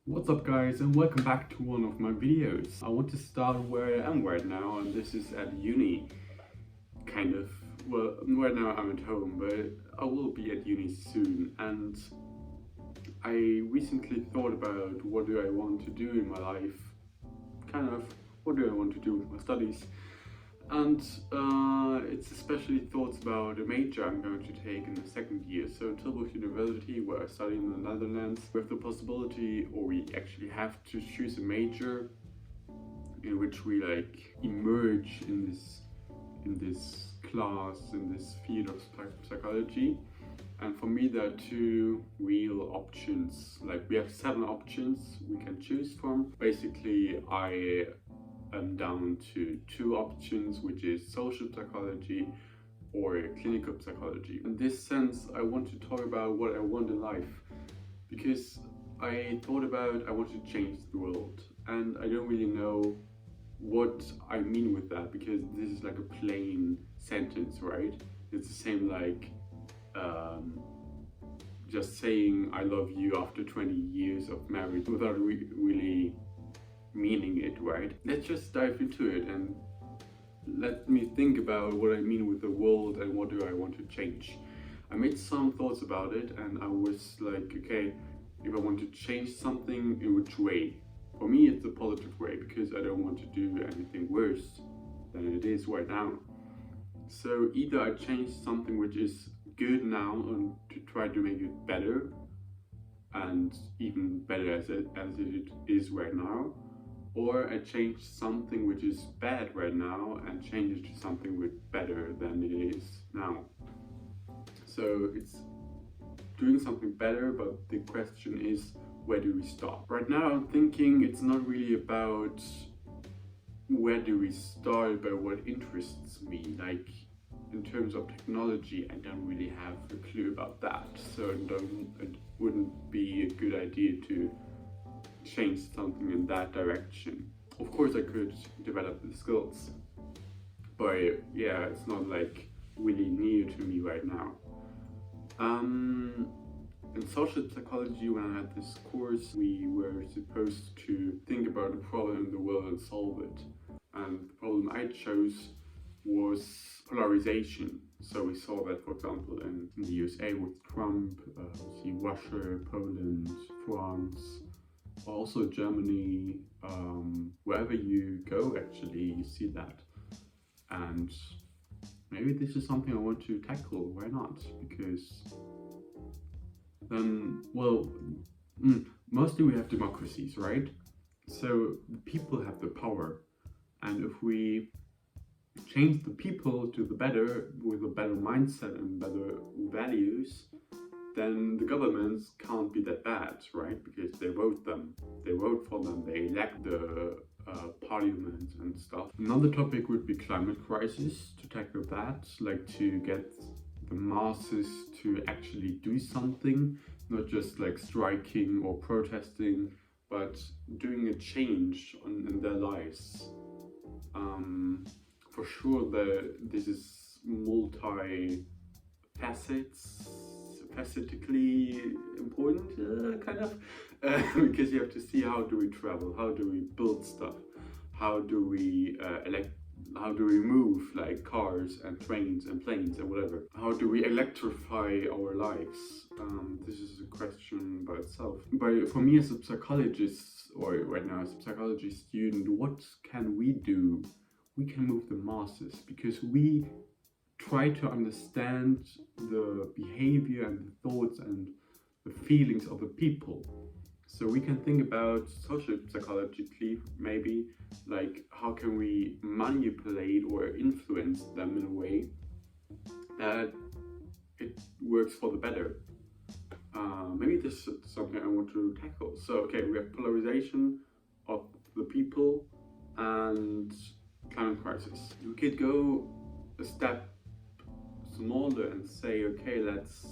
What's up guys, and welcome back to one of my videos. I want to start where I am right now, and this is at uni. Kind of. Well, right now I'm at home, but I will be at uni soon, and I recently thought about what do I want to do in my life. Kind of, what do I want to do with my studies? And it's especially thoughts about a major I'm going to take in the second year. So Tilburg University, where I study in the Netherlands, with the possibility, or we actually have to choose a major in which we emerge in this class, in this field of psychology. And for me, there are two real options. We have 7 options we can choose from. Basically, I'm down to 2 options, which is social psychology or clinical psychology. In this sense, I want to talk about what I want in life, because I thought about I want to change the world, and I don't really know what I mean with that, because this is like a plain sentence, right? It's the same just saying I love you after 20 years of marriage without really meaning it, right? Let's just dive into it and let me think about what I mean with the world and what do I want to change. I made some thoughts about it, and I was like, okay, if I want to change something, in which way? For me, it's a positive way, because I don't want to do anything worse than it is right now. So either I change something which is good now and to try to make it better, and even better as it is right now, or I change something which is bad right now and change it to something better than it is now. So it's doing something better, but the question is, where do we start? Right now I'm thinking it's not really about where do we start, but what interests me. In terms of technology, I don't really have a clue about that, so it wouldn't be a good idea to change something in that direction. Of course I could develop the skills, but yeah, it's not really near to me right now. In social psychology, when I had this course, we were supposed to think about a problem in the world and solve it. And the problem I chose was polarization. So we saw that, for example, in the USA with Trump, see Russia, Poland, France, also Germany, wherever you go, actually, you see that. And maybe this is something I want to tackle. Why not? Because then, mostly we have democracies, right? So the people have the power, and if we change the people to the better, with a better mindset and better values, then the governments can't be that bad, right? Because they vote for them, they elect the parliament and stuff. Another topic would be climate crisis, to tackle that, to get the masses to actually do something, not just striking or protesting, but doing a change in their lives. For sure, this is facetically important, because you have to see how do we travel, how do we build stuff, how do we move cars and trains and planes and whatever, how do we electrify our lives. This is a question by itself. But for me as a psychologist, or right now as a psychology student, what can we do? We can move the masses, because we try to understand the behavior and the thoughts and the feelings of the people. So we can think about social psychologically, maybe, how can we manipulate or influence them in a way that it works for the better. Maybe this is something I want to tackle. So okay, we have polarization of the people and climate crisis. We could go a step smaller and say, okay, let's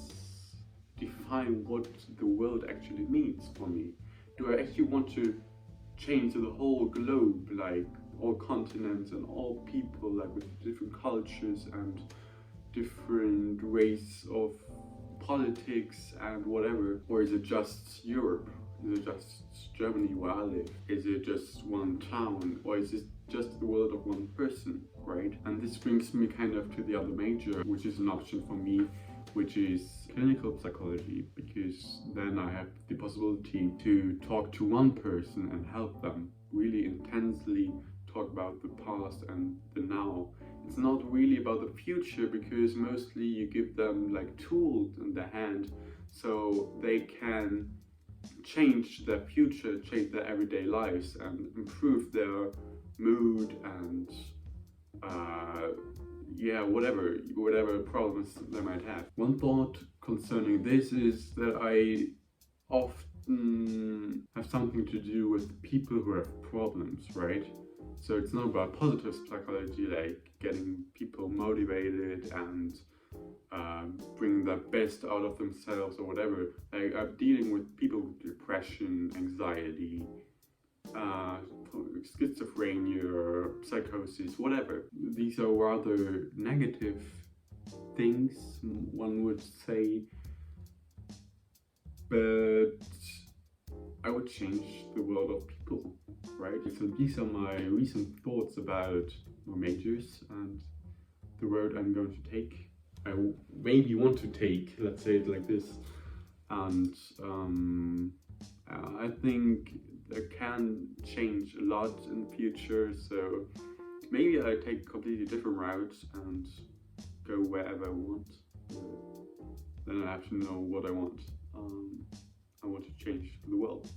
define what the world actually means for me. Do I actually want to change the whole globe, all continents and all people, with different cultures and different ways of politics and whatever? Or is it just Europe? Is it just Germany where I live? Is it just one town? Or is it just the world of one person, right? And this brings me kind of to the other major, which is an option for me, which is clinical psychology, because then I have the possibility to talk to one person and help them really intensely talk about the past and the now. It's not really about the future, because mostly you give them like tools in their hand so they can change their future, change their everyday lives, and improve their mood and whatever problems they might have. One thought concerning this is that I often have something to do with people who have problems, right? So it's not about positive psychology, like getting people motivated and bring the best out of themselves or whatever. Like, I'm dealing with people with depression, anxiety, schizophrenia, psychosis, whatever. These are rather negative things, one would say, but I would change the world of people, right? So these are my recent thoughts about my majors and the road I'm going to take. I maybe want to take, let's say it like this, and I think that can change a lot in the future, so maybe I take completely different routes and go wherever I want. Then I have to know what I want. I want to change the world.